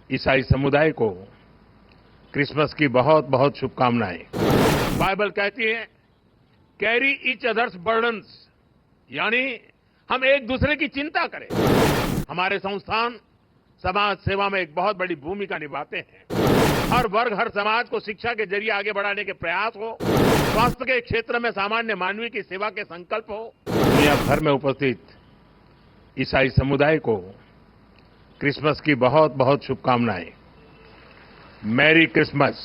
ईसाई समुदाय को क्रिसमस की बहुत बहुत शुभकामनाएं। बाइबल कहती है कैरी ईच अदर्स बर्डन्स, यानी हम एक दूसरे की चिंता करें। हमारे संस्थान समाज सेवा में एक बहुत बड़ी भूमिका निभाते हैं। हर वर्ग हर समाज को शिक्षा के जरिए आगे बढ़ाने के प्रयास हो, स्वास्थ्य के क्षेत्र में सामान्य मानवीय की सेवा के संकल्प हो। दुनिया भर में उपस्थित ईसाई समुदाय को क्रिसमस की बहुत बहुत शुभकामनाएं। Merry Christmas.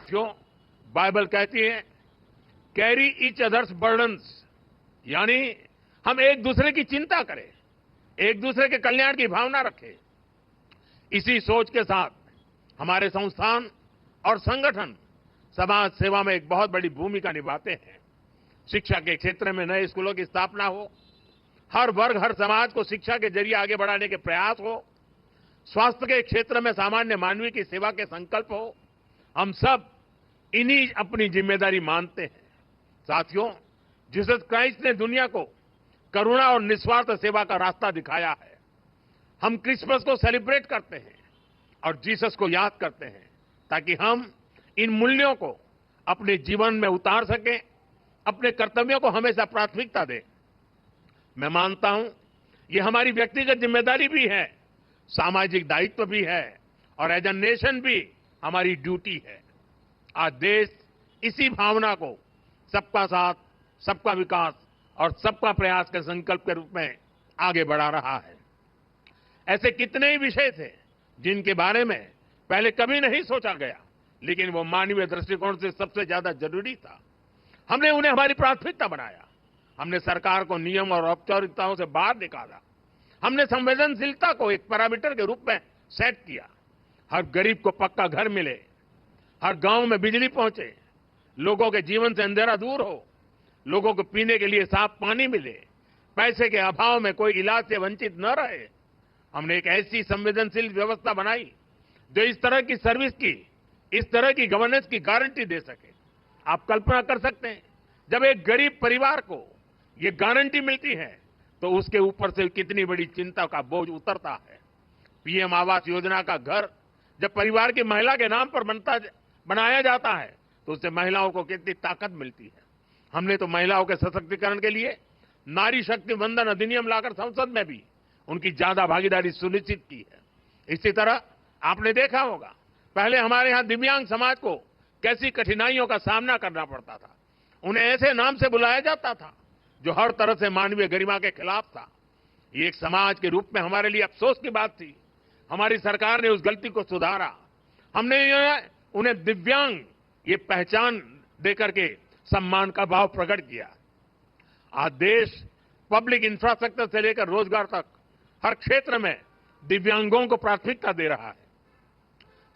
क्यों? बाइबल कहती है कैरी ईच अदर्स बर्डन्स, यानी हम एक दूसरे की चिंता करें, एक दूसरे के कल्याण की भावना रखें। इसी सोच के साथ हमारे संस्थान और संगठन समाज सेवा में एक बहुत बड़ी भूमिका निभाते हैं। शिक्षा के क्षेत्र में नए स्कूलों की स्थापना हो, हर वर्ग हर समाज को शिक्षा के जरिए आगे बढ़ाने के प्रयास हो, स्वास्थ्य के क्षेत्र में सामान्य मानवीय की सेवा के संकल्प हो। हम सब इन्हीं अपनी जिम्मेदारी मानते हैं। साथियों, जीसस क्राइस्ट ने दुनिया को करुणा और निस्वार्थ सेवा का रास्ता दिखाया है। हम क्रिसमस को सेलिब्रेट करते हैं और जीसस को याद करते हैं ताकि हम इन मूल्यों को अपने जीवन में उतार सकें, अपने कर्तव्यों को हमेशा प्राथमिकता दें। मैं मानता हूं ये हमारी व्यक्तिगत जिम्मेदारी भी है, सामाजिक दायित्व भी है और एज ए नेशन भी हमारी ड्यूटी है। आज देश इसी भावना को सबका साथ, सबका विकास और सबका प्रयास के संकल्प के रूप में आगे बढ़ा रहा है। ऐसे कितने ही विषय थे जिनके बारे में पहले कभी नहीं सोचा गया, लेकिन वो मानवीय दृष्टिकोण से सबसे ज्यादा जरूरी था। हमने उन्हें हमारी प्राथमिकता बनाया। हमने सरकार को नियम और औपचारिकताओं से बाहर निकाला। हमने संवेदनशीलता को एक पैरामीटर के रूप में सेट किया। हर गरीब को पक्का घर मिले, हर गांव में बिजली पहुंचे, लोगों के जीवन से अंधेरा दूर हो, लोगों को पीने के लिए साफ पानी मिले, पैसे के अभाव में कोई इलाज से वंचित न रहे। हमने एक ऐसी संवेदनशील व्यवस्था बनाई जो इस तरह की सर्विस की, इस तरह की गवर्नेंस की गारंटी दे सके। आप कल्पना कर सकते हैं, जब एक गरीब परिवार को ये गारंटी मिलती है तो उसके ऊपर से कितनी बड़ी चिंता का बोझ उतरता है। पीएम आवास योजना का घर जब परिवार की महिला के नाम पर बनाया जाता है तो उससे महिलाओं को कितनी ताकत मिलती है। हमने तो महिलाओं के सशक्तिकरण के लिए नारी शक्ति वंदन अधिनियम लाकर संसद में भी उनकी ज्यादा भागीदारी सुनिश्चित की है। इसी तरह आपने देखा होगा, पहले हमारे यहाँ दिव्यांग समाज को कैसी कठिनाइयों का सामना करना पड़ता था। उन्हें ऐसे नाम से बुलाया जाता था जो हर तरह से मानवीय गरिमा के खिलाफ था। ये एक समाज के रूप में हमारे लिए अफसोस की बात थी। हमारी सरकार ने उस गलती को सुधारा। हमने उन्हें दिव्यांग ये पहचान देकर के सम्मान का भाव प्रकट किया। आज देश पब्लिक इंफ्रास्ट्रक्चर से लेकर रोजगार तक हर क्षेत्र में दिव्यांगों को प्राथमिकता दे रहा है।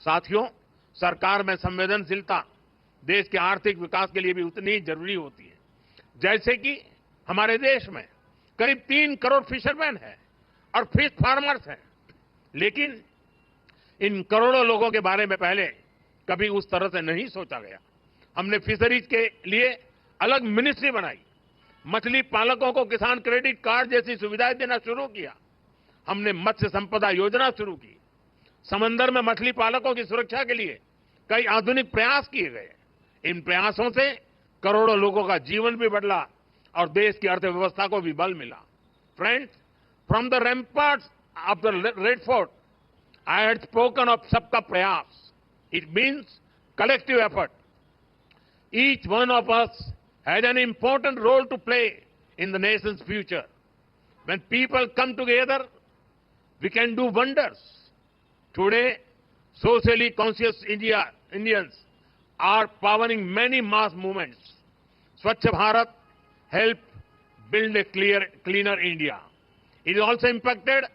साथियों, सरकार में संवेदनशीलता देश के आर्थिक विकास के लिए भी उतनी ही जरूरी होती है। जैसे कि हमारे देश में करीब 3 करोड़ फिशरमैन हैं और फिश फार्मर्स हैं, लेकिन इन करोड़ों लोगों के बारे में पहले कभी उस तरह से नहीं सोचा गया। हमने फिशरीज के लिए अलग मिनिस्ट्री बनाई, मछली पालकों को किसान क्रेडिट कार्ड जैसी सुविधाएं देना शुरू किया। हमने मत्स्य संपदा योजना शुरू की। समंदर में मछली पालकों की सुरक्षा के लिए कई आधुनिक प्रयास किए गए। इन प्रयासों से करोड़ों लोगों का जीवन भी बदला और देश की अर्थव्यवस्था को भी बल मिला। Friends, from the ramparts of the Red Fort I had spoken of सबका प्रयास। It means collective effort. Each one of us has an important role to play in the nation's future. When people come together, we can do wonders. Today, socially conscious Indians are powering many mass movements. Swachh Bharat helped build a cleaner India. It also impacted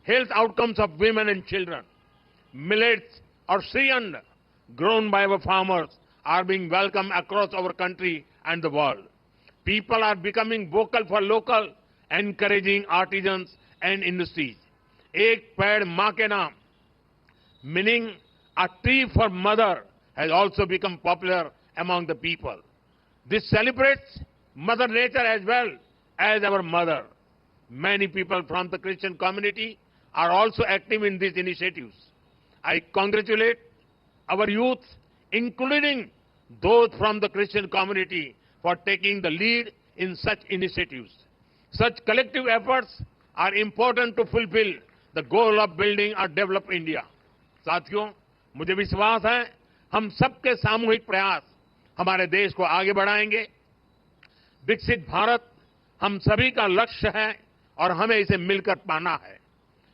health outcomes of women and children. Millets or Sriand, grown by our farmers, are being welcomed across our country and the world. People are becoming vocal for local, encouraging artisans and industries. Ek Ped Maa Ke Naam, meaning a tree for mother, has also become popular among the people. This celebrates Mother Nature as well as our mother. Many people from the Christian community are also active in these initiatives. I congratulate our youth, including those from the Christian community, for taking the lead in such initiatives. Such collective efforts are important to fulfill the goal of building a developed India. साथियों, मुझे विश्वास है हम सबके सामूहिक प्रयास हमारे देश को आगे बढ़ाएंगे। विकसित भारत हम सभी का लक्ष्य है और हमें इसे मिलकर पाना है।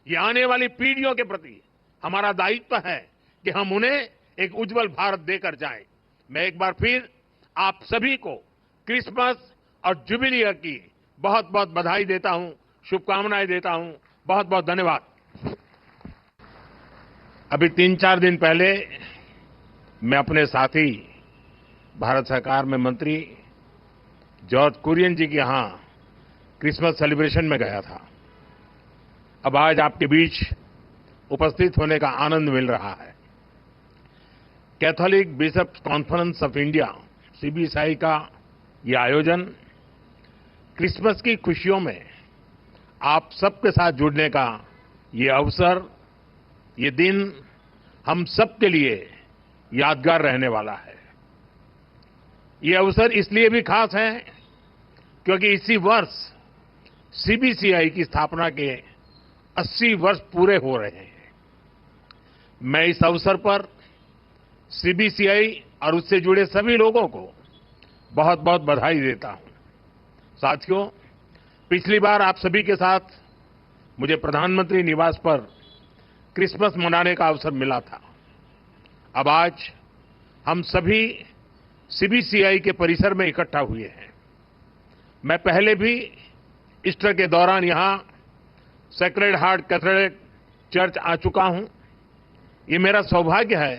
ये आने वाली पीढ़ियों के प्रति हमारा दायित्व है कि हम उन्हें एक उज्जवल भारत देकर जाएं। मैं एक बार फिर आप सभी को क्रिसमस और जुबिली ईयर की बहुत बहुत बधाई देता हूं, शुभकामनाएं देता हूं। बहुत बहुत धन्यवाद। अभी 3-4 दिन पहले मैं अपने साथी भारत सरकार में मंत्री जॉर्ज कुरियन जी के यहां क्रिसमस सेलिब्रेशन में गया था। अब आज आपके बीच उपस्थित होने का आनंद मिल रहा है। Catholic Bishops Conference of India CBCI का ये आयोजन क्रिसमस की खुशियों में आप सबके साथ जुड़ने का ये अवसर, ये दिन हम सबके लिए यादगार रहने वाला है। ये अवसर इसलिए भी खास है क्योंकि इसी वर्ष सीबीसीआई की स्थापना के 80 वर्ष पूरे हो रहे हैं। मैं इस अवसर पर सीबीसीआई और उससे जुड़े सभी लोगों को बहुत बहुत बधाई देता हूं। साथियों, पिछली बार आप सभी के साथ मुझे प्रधानमंत्री निवास पर क्रिसमस मनाने का अवसर मिला था। अब आज हम सभी सीबीसीआई के परिसर में इकट्ठा हुए हैं। मैं पहले भी ईस्टर के दौरान यहां सेक्रेड हार्ट कैथेड्रल चर्च आ चुका हूं। ये मेरा सौभाग्य है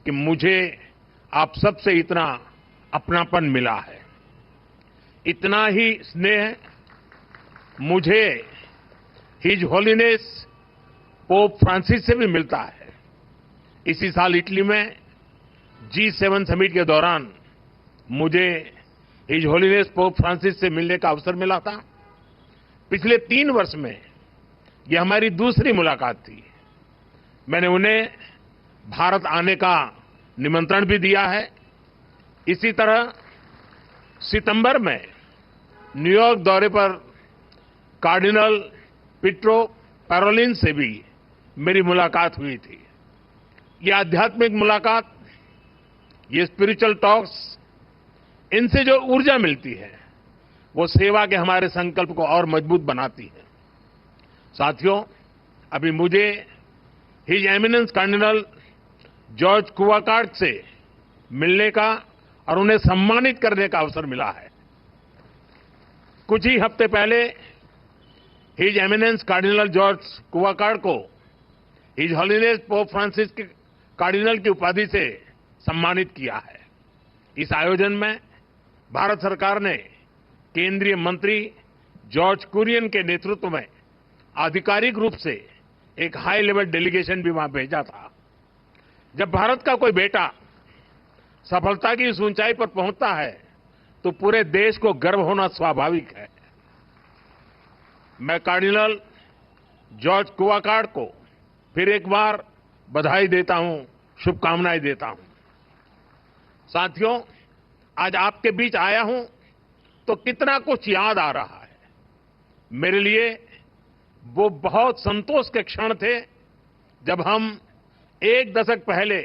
कि मुझे आप सबसे इतना अपनापन मिला है। इतना ही स्नेह मुझे हिज होलीनेस पोप फ्रांसिस से भी मिलता है। इसी साल इटली में G7 समिट के दौरान मुझे हिज होलीनेस पोप फ्रांसिस से मिलने का अवसर मिला था। पिछले 3 वर्ष में यह हमारी दूसरी मुलाकात थी। मैंने उन्हें भारत आने का निमंत्रण भी दिया है। इसी तरह सितंबर में न्यूयॉर्क दौरे पर कार्डिनल पीट्रो पैरोलिन से भी मेरी मुलाकात हुई थी। ये आध्यात्मिक मुलाकात, ये स्पिरिचुअल टॉक्स, इनसे जो ऊर्जा मिलती है वो सेवा के हमारे संकल्प को और मजबूत बनाती है। साथियों, अभी मुझे हिज एमिनेंस कार्डिनल जॉर्ज कुवाकार्ट से मिलने का और उन्हें सम्मानित करने का अवसर मिला है। कुछ ही हफ्ते पहले हिज एमिनेंस कार्डिनल जॉर्ज कुवाकार्ट को हिज होलीनेस पोप फ्रांसिस के कार्डिनल की उपाधि से सम्मानित किया है। इस आयोजन में भारत सरकार ने केंद्रीय मंत्री जॉर्ज कुरियन के नेतृत्व में आधिकारिक रूप से एक हाई लेवल डेलीगेशन भी वहां भेजा था। जब भारत का कोई बेटा सफलता की इस ऊंचाई पर पहुंचता है तो पूरे देश को गर्व होना स्वाभाविक है। मैं कार्डिनल जॉर्ज कुवाकार्ट को फिर एक बार बधाई देता हूं, शुभकामनाएं देता हूं। साथियों, आज आपके बीच आया हूं तो कितना कुछ याद आ रहा है। मेरे लिए वो बहुत संतोष के क्षण थे जब हम 1 दशक पहले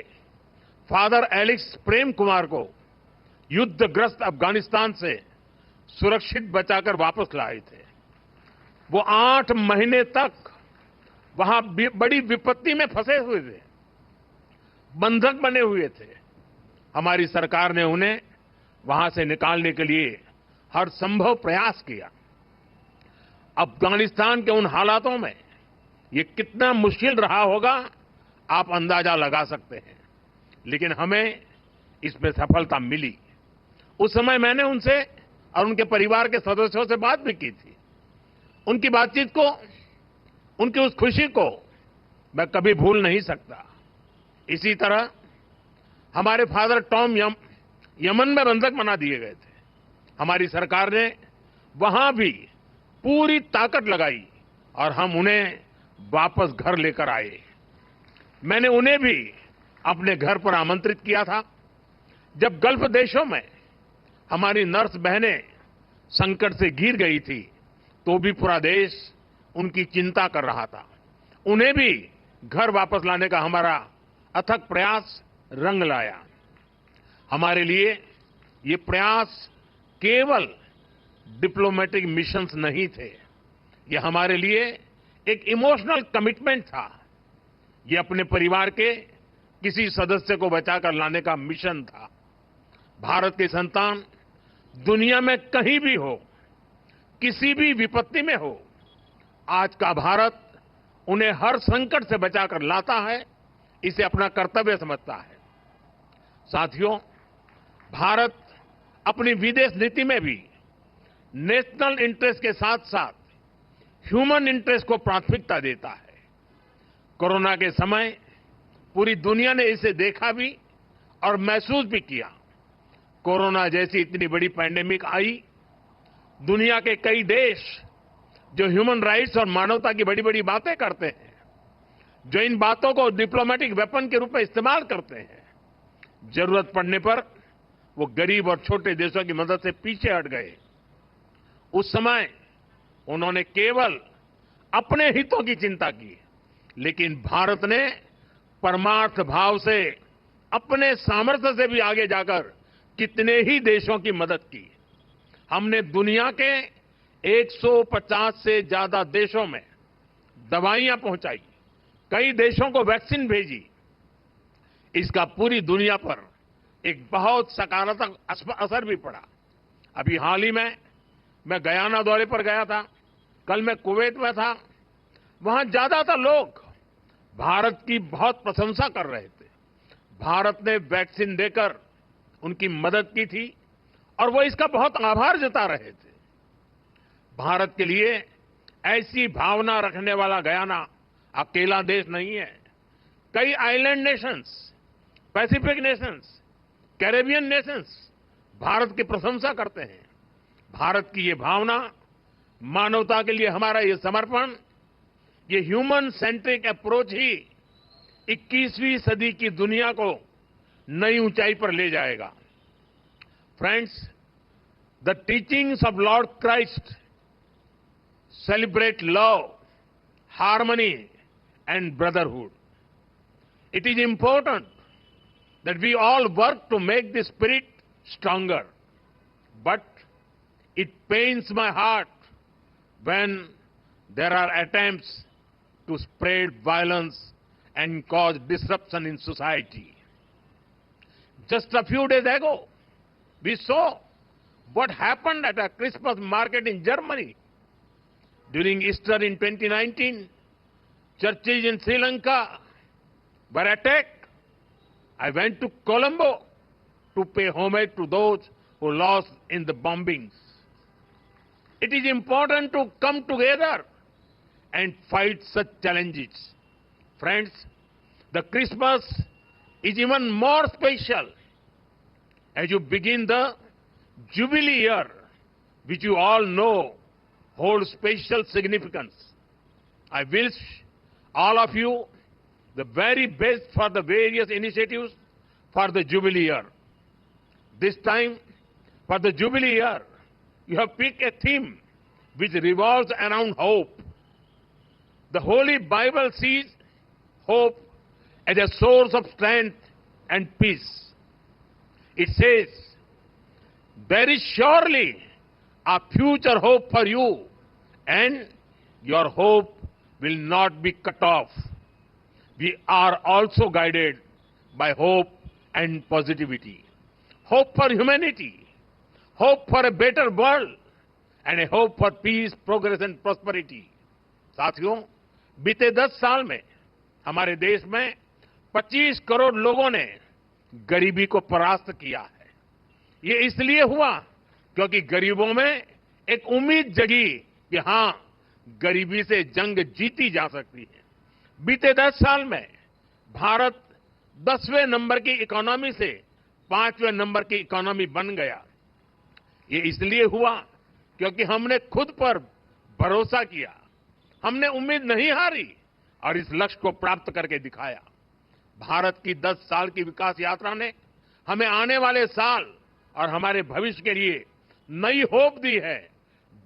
फादर एलेक्स प्रेम कुमार को युद्धग्रस्त अफगानिस्तान से सुरक्षित बचाकर वापस लाए थे। वो 8 महीने तक वहां बड़ी विपत्ति में फंसे हुए थे, बंधक बने हुए थे। हमारी सरकार ने उन्हें वहां से निकालने के लिए हर संभव प्रयास किया। अफगानिस्तान के उन हालातों में ये कितना मुश्किल रहा होगा आप अंदाजा लगा सकते हैं, लेकिन हमें इसमें सफलता मिली। उस समय मैंने उनसे और उनके परिवार के सदस्यों से बात भी की थी। उनकी बातचीत को, उनकी उस खुशी को मैं कभी भूल नहीं सकता। इसी तरह हमारे फादर टॉम यमन में बंधक बना दिए गए थे। हमारी सरकार ने वहां भी पूरी ताकत लगाई और हम उन्हें वापस घर लेकर आए। मैंने उन्हें भी अपने घर पर आमंत्रित किया था। जब गल्फ देशों में हमारी नर्स बहनें संकट से घिर गई थी, तो भी पूरा देश उनकी चिंता कर रहा था। उन्हें भी घर वापस लाने का हमारा अथक प्रयास रंग लाया। हमारे लिए ये प्रयास केवल डिप्लोमेटिक मिशंस नहीं थे, ये हमारे लिए एक इमोशनल कमिटमेंट था। ये अपने परिवार के किसी सदस्य को बचाकर लाने का मिशन था। भारत के संतान दुनिया में कहीं भी हो, किसी भी विपत्ति में हो, आज का भारत उन्हें हर संकट से बचाकर लाता है, इसे अपना कर्तव्य समझता है। साथियों, भारत अपनी विदेश नीति में भी नेशनल इंटरेस्ट के साथ साथ ह्यूमन इंटरेस्ट को प्राथमिकता देता है। कोरोना के समय पूरी दुनिया ने इसे देखा भी और महसूस भी किया। कोरोना जैसी इतनी बड़ी पैंडेमिक आई, दुनिया के कई देश जो ह्यूमन राइट्स और मानवता की बड़ी बड़ी बातें करते हैं, जो इन बातों को डिप्लोमेटिक वेपन के रूप में इस्तेमाल करते हैं, जरूरत पड़ने पर वो गरीब और छोटे देशों की मदद से पीछे हट गए। उस समय उन्होंने केवल अपने हितों की चिंता की, लेकिन भारत ने परमार्थ भाव से अपने सामर्थ्य से भी आगे जाकर कितने ही देशों की मदद की। हमने दुनिया के 150 से ज्यादा देशों में दवाइयां पहुंचाई, कई देशों को वैक्सीन भेजी। इसका पूरी दुनिया पर एक बहुत सकारात्मक असर भी पड़ा। अभी हाल ही में मैं गयाना दौरे पर गया था, कल मैं कुवैत में था। वहां ज्यादातर लोग भारत की बहुत प्रशंसा कर रहे थे। भारत ने वैक्सीन देकर उनकी मदद की थी और वो इसका बहुत आभार जता रहे थे। भारत के लिए ऐसी भावना रखने वाला गयाना अकेला देश नहीं है। कई island Nations, Pacific Nations, Caribbean Nations Bharat की प्रशंसा करते हैं। भारत की ये भावना, मानवता के लिए हमारा ये समर्पण, ये ह्यूमन सेंट्रिक अप्रोच ही 21वीं सदी की दुनिया को नई ऊंचाई पर ले जाएगा। Friends, the teachings of Lord Christ celebrate love, harmony, and brotherhood. It is important that we all work to make this spirit stronger. But it pains my heart when there are attempts to spread violence and cause disruption in society. Just a few days ago, we saw what happened at a Christmas market in Germany. During Easter in 2019, churches in Sri Lanka were attacked. I went to Colombo to pay homage to those who lost in the bombings. It is important to come together and fight such challenges. Friends, the Christmas is even more special as you begin the Jubilee year, which you all know holds special significance. I wish all of you the very best for the various initiatives for the Jubilee year. This time, for the Jubilee year, you have picked a theme which revolves around hope. The Holy Bible sees hope as a source of strength and peace. It says, "There is surely a future hope for you, and your hope will not be cut off." We are also guided by hope and positivity. Hope for humanity, hope for a better world, and a hope for peace, progress and prosperity. साथियों, बीते 10 साल में हमारे देश में 25 करोड़ लोगों ने गरीबी को परास्त किया है। ये इसलिए हुआ क्योंकि गरीबों में एक उम्मीद जगी कि हां, गरीबी से जंग जीती जा सकती है। बीते 10 साल में भारत 10वें नंबर की इकोनॉमी से 5वें नंबर की इकोनॉमी बन गया। ये इसलिए हुआ क्योंकि हमने खुद पर भरोसा किया, हमने उम्मीद नहीं हारी और इस लक्ष्य को प्राप्त करके दिखाया। भारत की 10 साल की विकास यात्रा ने हमें आने वाले साल और हमारे भविष्य के लिए नई होप दी है,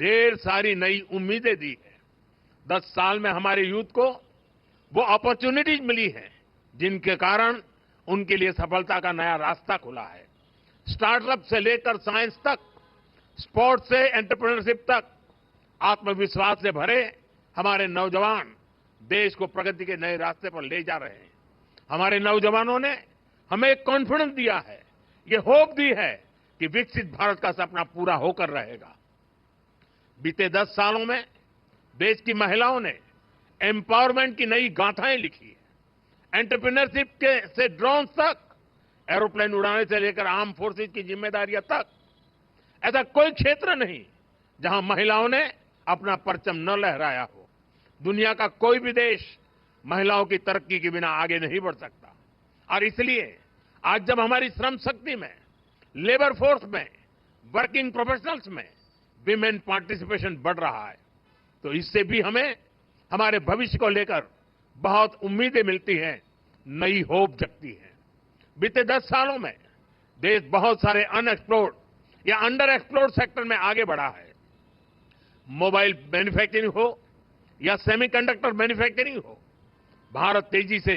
ढेर सारी नई उम्मीदें दी है। 10 साल में हमारे यूथ को वो अपॉर्चुनिटीज मिली है जिनके कारण उनके लिए सफलता का नया रास्ता खुला है। स्टार्टअप से लेकर साइंस तक, स्पोर्ट्स से एंटरप्रेन्योरशिप तक, आत्मविश्वास से भरे हमारे नौजवान देश को प्रगति के नए रास्ते पर ले जा रहे हैं। हमारे नौजवानों ने हमें एक कॉन्फिडेंस दिया है, ये होप दी है कि विकसित भारत का सपना पूरा होकर रहेगा। बीते 10 सालों में देश की महिलाओं ने एम्पावरमेंट की नई गाथाएं लिखी है। एंटरप्रेन्योरशिप के से ड्रोन्स तक, एरोप्लेन उड़ाने से लेकर आर्म फोर्सेज की जिम्मेदारियां तक, ऐसा कोई क्षेत्र नहीं जहां महिलाओं ने अपना परचम न लहराया हो। दुनिया का कोई भी देश महिलाओं की तरक्की के बिना आगे नहीं बढ़ सकता। और इसलिए आज जब हमारी श्रम शक्ति में, लेबर फोर्स में, वर्किंग प्रोफेशनल्स में विमेन पार्टिसिपेशन बढ़ रहा है, तो इससे भी हमें हमारे भविष्य को लेकर बहुत उम्मीदें मिलती हैं, नई होप जगती है। बीते 10 सालों में देश बहुत सारे अनएक्सप्लोर्ड या अंडर एक्सप्लोर्ड सेक्टर में आगे बढ़ा है। मोबाइल मैन्युफैक्चरिंग हो या सेमीकंडक्टर मैन्युफैक्चरिंग हो, भारत तेजी से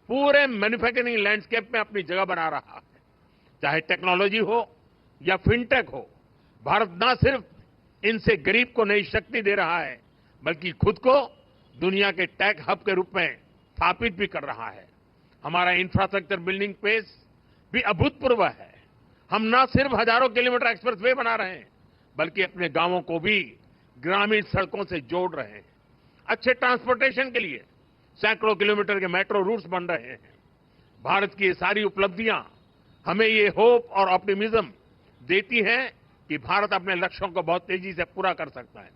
पूरे मैन्युफैक्चरिंग लैंडस्केप में अपनी जगह बना रहा है। चाहे टेक्नोलॉजी हो या फिनटेक हो, भारत न सिर्फ इनसे गरीब को नई शक्ति दे रहा है, बल्कि खुद को दुनिया के टेक हब के रूप में स्थापित भी कर रहा है। हमारा इंफ्रास्ट्रक्चर बिल्डिंग पेस भी अभूतपूर्व है। हम न सिर्फ हजारों किलोमीटर एक्सप्रेस वे बना रहे हैं, बल्कि अपने गांवों को भी ग्रामीण सड़कों से जोड़ रहे हैं। अच्छे ट्रांसपोर्टेशन के लिए सैकड़ों किलोमीटर के मेट्रो रूट्स बन रहे हैं। भारत की ये सारी उपलब्धियां हमें ये होप और ऑप्टिमिज्म देती हैं कि भारत अपने लक्ष्यों को बहुत तेजी से पूरा कर सकता है।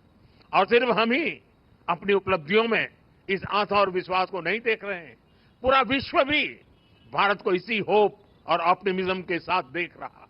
और सिर्फ हम ही अपनी उपलब्धियों में इस आशा और विश्वास को नहीं देख रहे हैं, पूरा विश्व भी भारत को इसी होप और ऑप्टिमिज्म के साथ देख रहा है।